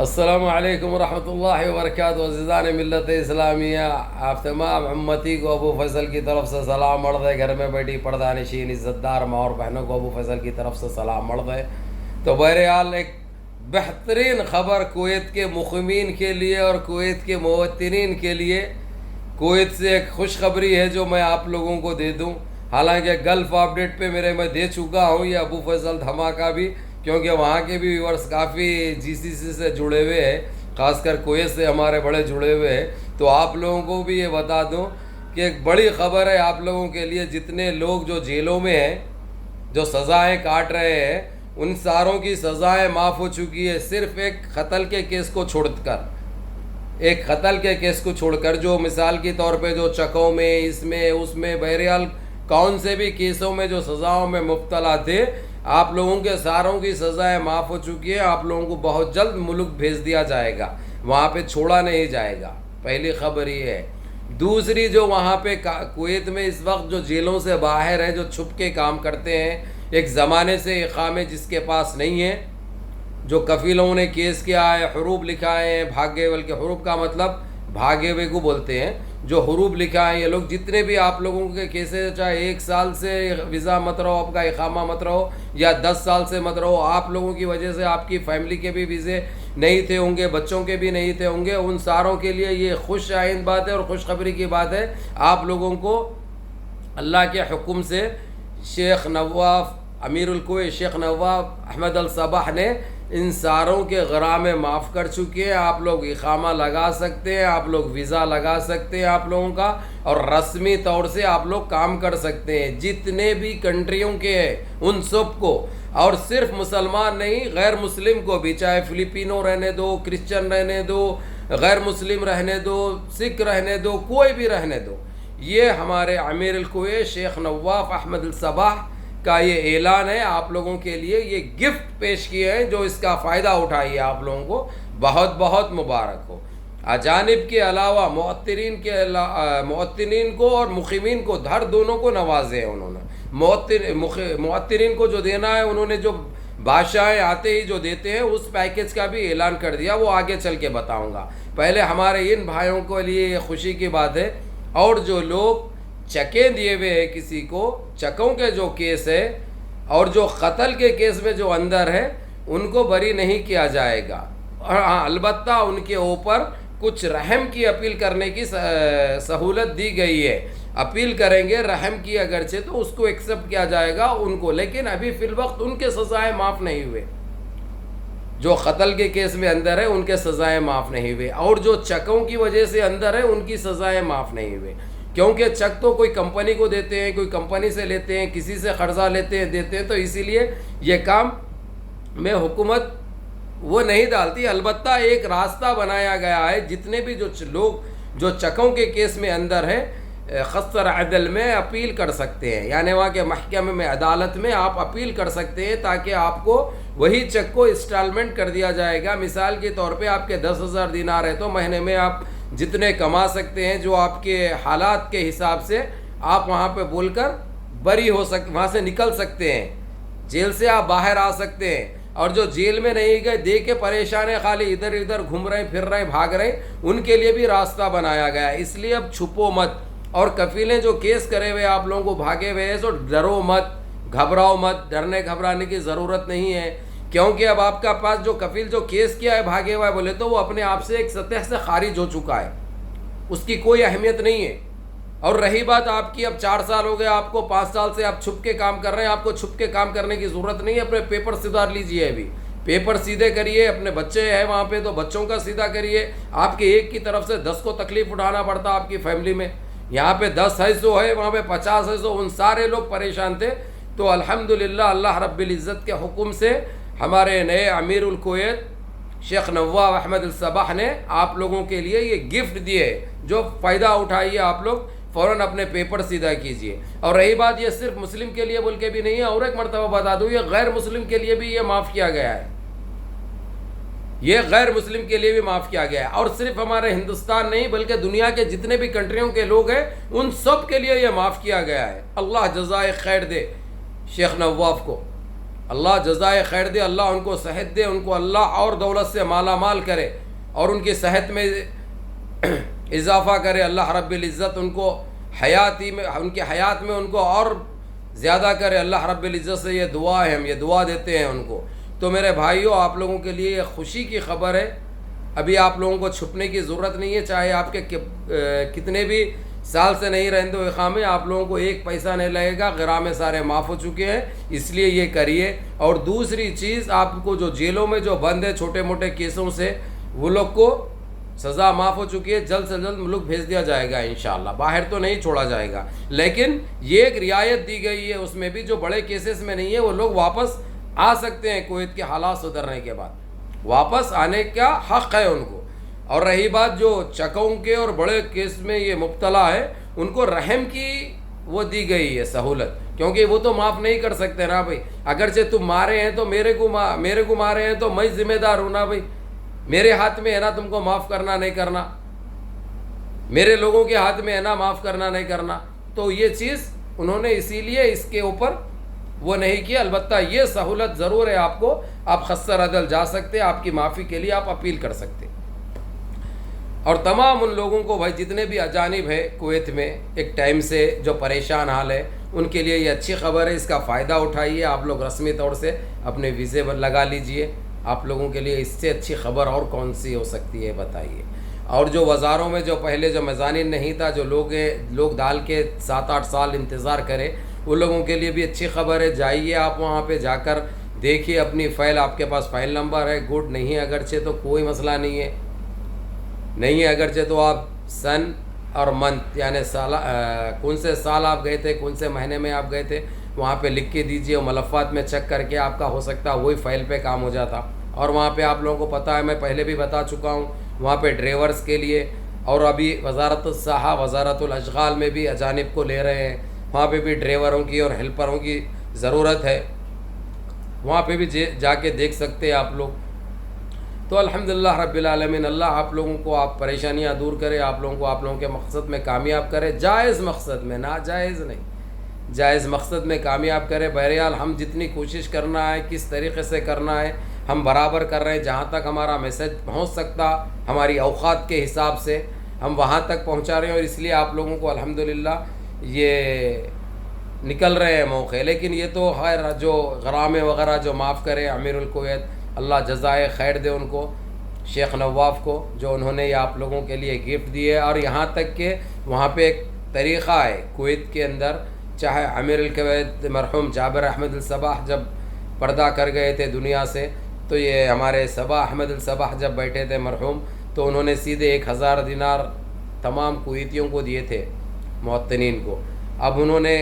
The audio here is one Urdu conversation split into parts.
السلام علیکم ورحمۃ اللہ وبرکاتہ. عزیزان ملت اسلامیہ، آپ تمام امتی کو ابو فیصل کی طرف سے سلام. مرد گھر میں بیٹھی پردہ نشین عزت دار ماں اور بہنوں کو ابو فیصل کی طرف سے سلام. مرد ہے تو بہرحال ایک بہترین خبر کویت کے مقیمین کے لیے اور کویت کے موطنین کے لیے. کویت سے ایک خوشخبری ہے جو میں آپ لوگوں کو دے دوں. حالانکہ گلف اپڈیٹ پہ میں دے چکا ہوں یہ ابو فیصل دھماکہ بھی، کیونکہ وہاں کے بھی ویورز کافی جی سی سی سے جڑے ہوئے ہیں، خاص کر کویت سے ہمارے بڑے جڑے ہوئے ہیں. تو آپ لوگوں کو بھی یہ بتا دوں کہ ایک بڑی خبر ہے آپ لوگوں کے لیے. جتنے لوگ جو جیلوں میں ہیں، جو سزائیں کاٹ رہے ہیں، ان ساروں کی سزائیں معاف ہو چکی ہے، صرف ایک قتل کے کیس کو چھوڑ کر. ایک قتل کے کیس کو چھوڑ کر، جو مثال کے طور پہ جو چکوں میں اس میں بہرحال کون سے بھی کیسوں میں جو سزاؤں میں مبتلا تھے، آپ لوگوں کے ساروں کی سزائیں معاف ہو چکی ہے. آپ لوگوں کو بہت جلد ملک بھیج دیا جائے گا، وہاں پہ چھوڑا نہیں جائے گا. پہلی خبر یہ ہے. دوسری، جو وہاں پہ کویت میں اس وقت جو جیلوں سے باہر ہیں، جو چھپ کے کام کرتے ہیں، ایک زمانے سے اقامے جس کے پاس نہیں ہے، جو کفیلوں نے کیس کیا ہے، حروب لکھائے ہیں، بھاگے، بلکہ حروب کا مطلب بھاگے ہوئے کو بولتے ہیں، جو حروب لکھا ہے، یہ لوگ جتنے بھی آپ لوگوں کے کیسز، چاہے 1 سال سے ویزا مت رہو، آپ کا اقامہ مت رہو، یا 10 سال سے مت رہو، آپ لوگوں کی وجہ سے آپ کی فیملی کے بھی ویزے نہیں تھے ہوں گے، بچوں کے بھی نہیں تھے ہوں گے، ان ساروں کے لیے یہ خوش آئند بات ہے اور خوشخبری کی بات ہے. آپ لوگوں کو اللہ کے حکم سے شیخ نواف امیر الکویت شیخ نواف احمد الصباح نے ان ساروں کے غرامے معاف کر چکے ہیں. آپ لوگ اقامہ لگا سکتے ہیں، آپ لوگ ویزا لگا سکتے ہیں آپ لوگوں کا، اور رسمی طور سے آپ لوگ کام کر سکتے ہیں جتنے بھی کنٹریوں کے ہیں ان سب کو. اور صرف مسلمان نہیں، غیر مسلم کو بھی، چاہے فلپینو رہنے دو، کرسچن رہنے دو، غیر مسلم رہنے دو، سکھ رہنے دو، کوئی بھی رہنے دو. یہ ہمارے امیر الکویت شیخ نواف احمد الصباح کا یہ اعلان ہے. آپ لوگوں کے لیے یہ گفٹ پیش کیے ہیں، جو اس کا فائدہ اٹھائیے. آپ لوگوں کو بہت بہت مبارک ہو. اجانب کے علاوہ معطنین کو اور مقیمین کو، ہر دونوں کو نوازے ہیں انہوں نے. معطنین کو جو دینا ہے، انہوں نے جو بادشاہیں آتے ہی جو دیتے ہیں، اس پیکیج کا بھی اعلان کر دیا، وہ آگے چل کے بتاؤں گا. پہلے ہمارے ان بھائیوں کے لیے یہ خوشی کی بات ہے. اور جو لوگ چکیں دیے ہوئے ہیں کسی کو، چکوں کے جو کیس ہے اور جو قتل کے کیس میں جو اندر ہے، ان کو بری نہیں کیا جائے گا. اور البتہ ان کے اوپر کچھ رحم کی اپیل کرنے کی سہولت دی گئی ہے. اپیل کریں گے رحم کی اگرچہ، تو اس کو ایکسیپٹ کیا جائے گا ان کو، لیکن ابھی فی الوقت ان کے سزائیں معاف نہیں ہوئے. جو قتل کے کیس میں اندر ہے ان کے سزائیں معاف نہیں ہوئے، اور جو چکوں کی وجہ سے اندر ہے ان کی سزائیں معاف نہیں ہوئے. کیونکہ چک تو کوئی کمپنی کو دیتے ہیں، کوئی کمپنی سے لیتے ہیں، کسی سے قرضہ لیتے ہیں، دیتے ہیں، تو اسی لیے یہ کام میں حکومت وہ نہیں ڈالتی. البتہ ایک راستہ بنایا گیا ہے، جتنے بھی جو لوگ جو چکوں کے کیس میں اندر ہے، خستر عدل میں اپیل کر سکتے ہیں، یعنی وہاں کے محکمے میں، عدالت میں آپ اپیل کر سکتے ہیں، تاکہ آپ کو وہی چک کو انسٹالمنٹ کر دیا جائے گا. مثال کے طور پہ آپ کے 10,000 دینار ہے، تو مہینے میں آپ جتنے کما سکتے ہیں، جو آپ کے حالات کے حساب سے آپ وہاں پہ بول کر بری ہو وہاں سے نکل سکتے ہیں، جیل سے آپ باہر آ سکتے ہیں. اور جو جیل میں نہیں گئے، دے کے پریشان ہیں، خالی ادھر ادھر گھوم رہے ہیں، پھر رہے ہیں، بھاگ رہے ہیں، ان کے لیے بھی راستہ بنایا گیا ہے. اس لیے اب چھپو مت. اور کفیلیں جو کیس کرے ہوئے آپ لوگوں کو بھاگے ہوئے ہیں، تو ڈرو مت، گھبراؤ مت. ڈرنے گھبرانے کی ضرورت نہیں ہے، کیونکہ اب آپ کا پاس جو کفیل جو کیس کیا ہے بھاگے ہوا ہے بولے، تو وہ اپنے آپ سے ایک سطح سے خارج ہو چکا ہے، اس کی کوئی اہمیت نہیں ہے. اور رہی بات آپ کی، اب 4 سال ہو گئے آپ کو، 5 سال سے آپ چھپ کے کام کر رہے ہیں، آپ کو چھپ کے کام کرنے کی ضرورت نہیں ہے. اپنے پیپر سدھار لیجئے، ابھی پیپر سیدھے کریے. اپنے بچے ہیں وہاں پہ تو بچوں کا سیدھا کریے. آپ کے ایک کی طرف سے 10 کو تکلیف اٹھانا پڑتا آپ کی فیملی میں. یہاں پہ 10 ہے سو ہے، وہاں پہ 50 ہے سو، ان سارے لوگ پریشان تھے. تو الحمدللہ اللہ رب العزت کے حکم سے ہمارے نئے امیر الکویت شیخ نواف احمد الصباح نے آپ لوگوں کے لیے یہ گفٹ دیے، جو فائدہ اٹھائیے. آپ لوگ فوراً اپنے پیپر سیدھا کیجئے. اور رہی بات، یہ صرف مسلم کے لیے بول کے بھی نہیں ہے، اور ایک مرتبہ بتا دوں، یہ غیر مسلم کے لیے بھی یہ معاف کیا گیا ہے. یہ غیر مسلم کے لیے بھی معاف کیا گیا ہے. اور صرف ہمارے ہندوستان نہیں، بلکہ دنیا کے جتنے بھی کنٹریوں کے لوگ ہیں، ان سب کے لیے یہ معاف کیا گیا ہے. اللہ جزائے خیر دے شیخ نواف کو. اللہ جزائے خیر دے، اللہ ان کو صحت دے، ان کو اللہ اور دولت سے مالا مال کرے اور ان کی صحت میں اضافہ کرے، اللہ رب العزت ان کو ان کے حیات میں ان کو اور زیادہ کرے، اللہ رب العزت سے یہ دعا ہے، ہم یہ دعا دیتے ہیں ان کو۔ تو میرے بھائیوں، آپ لوگوں کے لیے یہ خوشی کی خبر ہے، ابھی آپ لوگوں کو چھپنے کی ضرورت نہیں ہے، چاہے آپ کے کتنے بھی سال سے نہیں رہندے ہوئے اقامے، آپ لوگوں کو ایک پیسہ نہیں لگے گا، غرامے سارے معاف ہو چکے ہیں، اس لیے یہ کریے۔ اور دوسری چیز، آپ کو جو جیلوں میں جو بند ہے چھوٹے موٹے کیسوں سے، وہ لوگ کو سزا معاف ہو چکی ہے، جلد سے جلد ملک بھیج دیا جائے گا انشاءاللہ، باہر تو نہیں چھوڑا جائے گا، لیکن یہ ایک رعایت دی گئی ہے، اس میں بھی جو بڑے کیسز میں نہیں ہے وہ لوگ واپس آ سکتے ہیں کویت کے حالات سدھرنے کے بعد، واپس آنے کا حق ہے ان کو۔ اور رہی بات جو چکوں کے اور بڑے کیس میں یہ مبتلا ہے، ان کو رحم کی وہ دی گئی ہے سہولت، کیونکہ وہ تو معاف نہیں کر سکتے نا بھائی، اگرچہ تم مارے ہیں تو میرے کو مارے ہیں تو میں ذمہ دار ہوں نا بھائی، میرے ہاتھ میں ہے نا تم کو معاف کرنا نہیں کرنا، میرے لوگوں کے ہاتھ میں ہے نا معاف کرنا نہیں کرنا۔ تو یہ چیز انہوں نے اسی لیے اس کے اوپر وہ نہیں کیا، البتہ یہ سہولت ضرور ہے آپ کو، آپ خسر عدل جا سکتے، آپ کی معافی کے لیے آپ اپیل کر سکتے۔ اور تمام ان لوگوں کو بھائی جتنے بھی اجانب ہے کویت میں ایک ٹائم سے جو پریشان حال ہے، ان کے لیے یہ اچھی خبر ہے، اس کا فائدہ اٹھائیے، آپ لوگ رسمی طور سے اپنے ویزے لگا لیجئے، آپ لوگوں کے لیے اس سے اچھی خبر اور کون سی ہو سکتی ہے بتائیے۔ اور جو وزاروں میں جو پہلے جو میزانین نہیں تھا، جو لوگ ڈال کے 7-8 سال انتظار کرے، ان لوگوں کے لیے بھی اچھی خبر ہے، جائیے آپ وہاں پہ جا کر دیکھیے اپنی فائل، آپ کے پاس فائل نمبر ہے، گڈ، نہیں ہے اگرچہ تو کوئی مسئلہ نہیں ہے، نہیں ہے اگرچہ تو آپ سن اور منتھ یعنی کون سے سال آپ گئے تھے، کون سے مہینے میں آپ گئے تھے، وہاں پہ لکھ کے دیجئے، اور ملفات میں چیک کر کے آپ کا ہو سکتا وہی فائل پہ کام ہو جاتا۔ اور وہاں پہ آپ لوگوں کو پتہ ہے، میں پہلے بھی بتا چکا ہوں، وہاں پہ ڈرائیورز کے لیے، اور ابھی وزارت الصحہ وزارت الاشغال میں بھی اجانب کو لے رہے ہیں، وہاں پہ بھی ڈرائیوروں کی اور ہیلپروں کی ضرورت ہے، وہاں پہ بھی جا کے دیکھ سکتے ہیں آپ لوگ۔ تو الحمدللہ رب العالمین، اللہ آپ لوگوں کو آپ پریشانیاں دور کرے، آپ لوگوں کو آپ لوگوں کے مقصد میں کامیاب کرے، جائز مقصد میں، ناجائز نہیں، جائز مقصد میں کامیاب کرے۔ بہرحال ہم جتنی کوشش کرنا ہے، کس طریقے سے کرنا ہے، ہم برابر کر رہے ہیں، جہاں تک ہمارا میسج پہنچ سکتا ہماری اوقات کے حساب سے ہم وہاں تک پہنچا رہے ہیں، اور اس لیے آپ لوگوں کو الحمدللہ یہ نکل رہے ہیں موقع۔ لیکن یہ تو خیر جو غرامے وغیرہ جو معاف کرے، امیر الکویت اللہ جزائے خیر دے ان کو، شیخ نواف کو، جو انہوں نے یہ آپ لوگوں کے لیے گفٹ دیے۔ اور یہاں تک کہ وہاں پہ ایک طریقہ ہے کویت کے اندر، چاہے امیر الکویت مرحوم جابر احمد الصباح جب پردہ کر گئے تھے دنیا سے، تو یہ ہمارے صباح احمد الصباح جب بیٹھے تھے مرحوم، تو انہوں نے سیدھے 1000 دینار تمام کویتیوں کو دیے تھے، معطنین کو۔ اب انہوں نے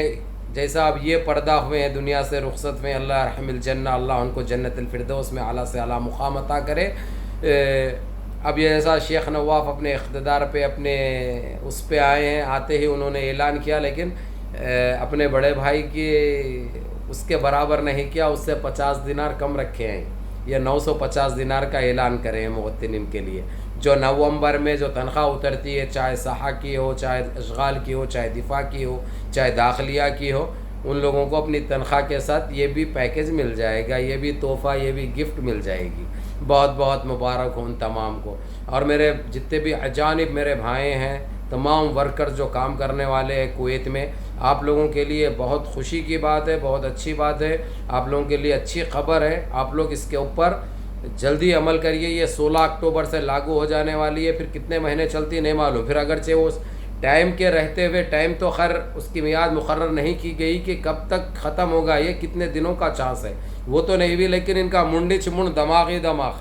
جیسا اب یہ پردہ ہوئے ہیں دنیا سے رخصت ہوئے، اللہ رحم الجنہ، اللہ ان کو جنت الفردوس میں اعلیٰ سے اعلیٰ مقام عطا کرے۔ اب یہ ایسا شیخ نواف اپنے اقتدار پہ اپنے اس پہ آئے ہیں، آتے ہی انہوں نے اعلان کیا، لیکن اپنے بڑے بھائی کی اس کے برابر نہیں کیا، اس سے 50 دینار کم رکھے ہیں، یہ 950 دینار کا اعلان کرے ہیں معطنین کے لیے، جو نومبر میں جو تنخواہ اترتی ہے، چاہے صحہ کی ہو، چاہے اشغال کی ہو، چاہے دفاع کی ہو، چاہے داخلیہ کی ہو، ان لوگوں کو اپنی تنخواہ کے ساتھ یہ بھی پیکیج مل جائے گا، یہ بھی تحفہ، یہ بھی گفٹ مل جائے گی۔ بہت بہت مبارک ہو ان تمام کو۔ اور میرے جتنے بھی اجانب میرے بھائی ہیں، تمام ورکر جو کام کرنے والے ہیں کویت میں، آپ لوگوں کے لیے بہت خوشی کی بات ہے، بہت اچھی بات ہے، آپ لوگوں کے لیے اچھی خبر ہے، آپ لوگ اس کے اوپر جلدی عمل کریے۔ یہ 16 اکتوبر سے لاگو ہو جانے والی ہے، پھر کتنے مہینے چلتی نہیں معلوم، پھر اگرچہ وہ ٹائم کے رہتے ہوئے، ٹائم تو خیر اس کی میعاد مقرر نہیں کی گئی کہ کب تک ختم ہوگا، یہ کتنے دنوں کا چانس ہے وہ تو نہیں بھی، لیکن ان کا منڈی چمن دماغ ہی دماغ،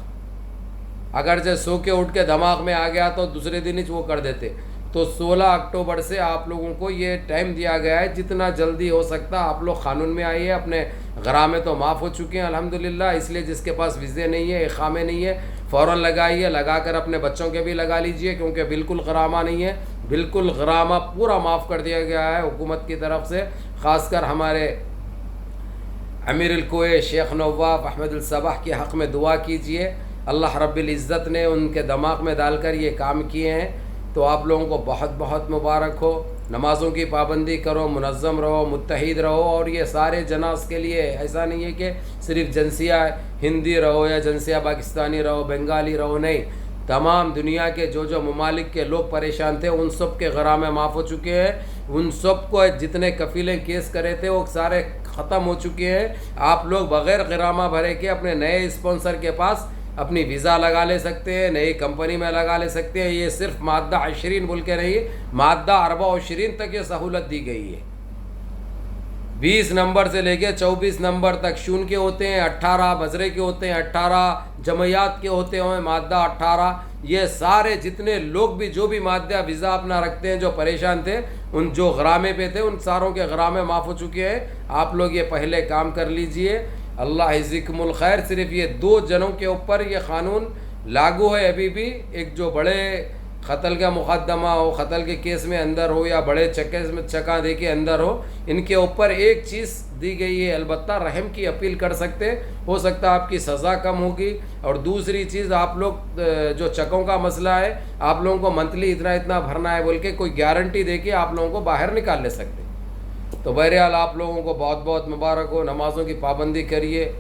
اگرچہ سو کے اٹھ کے دماغ میں آ گیا تو دوسرے دن ہی وہ کر دیتے۔ تو 16 اکتوبر سے آپ لوگوں کو یہ ٹائم دیا گیا ہے، جتنا جلدی ہو سکتا آپ لوگ قانون میں آئیے، اپنے غرامے تو معاف ہو چکے ہیں الحمدللہ، اس لیے جس کے پاس ویزے نہیں ہے، اقامے نہیں ہے، فوراً لگائیے، لگا کر اپنے بچوں کے بھی لگا لیجئے، کیونکہ بالکل غرامہ نہیں ہے، بالکل غرامہ پورا معاف کر دیا گیا ہے حکومت کی طرف سے۔ خاص کر ہمارے امیر الکویت شیخ نواف احمد الصباح کے حق میں دعا کیجئے، اللہ رب العزت نے ان کے دماغ میں ڈال کر یہ کام کیے ہیں، تو آپ لوگوں کو بہت بہت مبارک ہو، نمازوں کی پابندی کرو، منظم رہو، متحد رہو. اور یہ سارے جناس کے لیے، ایسا نہیں ہے کہ صرف جنسیہ ہندی رہو یا جنسیہ پاکستانی رہو، بنگالی رہو، نہیں. تمام دنیا کے جو ممالک کے لوگ پریشان تھے ان سب کے غرامے معاف ہو چکے ہیں. ان سب کو جتنے کفیلیں کیس کرے تھے وہ سارے ختم ہو چکے ہیں. آپ لوگ بغیر غرامہ بھرے کے اپنے نئے اسپانسر کے پاس اپنی ویزا لگا لے سکتے ہیں، نئی کمپنی میں لگا لے سکتے ہیں. یہ صرف مادہ 20 بول کے نہیں، مادہ 24 تک یہ سہولت دی گئی ہے. 20 نمبر سے لے کے 24 نمبر تک شون کے ہوتے ہیں، 18 بذرے کے ہوتے ہیں، 18 جمعیات کے ہوتے ہیں، مادہ 18. یہ سارے جتنے لوگ بھی جو بھی مادہ ویزا اپنا رکھتے ہیں جو پریشان تھے، ان جو غرامے پہ تھے ان ساروں کے غرامے معاف ہو چکے ہیں. آپ لوگ یہ پہلے کام کر لیجئے. اللہ یجزیکم الخیر. صرف یہ 2 جنوں کے اوپر یہ قانون لاگو ہے ابھی بھی. ایک جو بڑے قتل کا مقدمہ ہو، قتل کے کیس میں اندر ہو، یا بڑے چکیس میں چکا دے کے اندر ہو، ان کے اوپر ایک چیز دی گئی ہے، البتہ رحم کی اپیل کر سکتے، ہو سکتا ہے آپ کی سزا کم ہوگی. اور دوسری چیز، آپ لوگ جو چکوں کا مسئلہ ہے، آپ لوگوں کو منتھلی اتنا بھرنا ہے بول کے کوئی گارنٹی دے کے آپ لوگوں کو باہر نکال لے سکتے. تو بہرحال آپ لوگوں کو بہت بہت مبارک ہو. نمازوں کی پابندی کریے.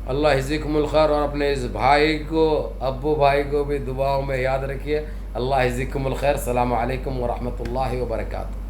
اللہ یجزیکم الخیر. اور اپنے اس بھائی کو، ابو بھائی کو بھی دعاؤں میں یاد رکھیے. اللہ یجزیکم الخیر. السلام علیکم ورحمۃ اللہ وبرکاتہ.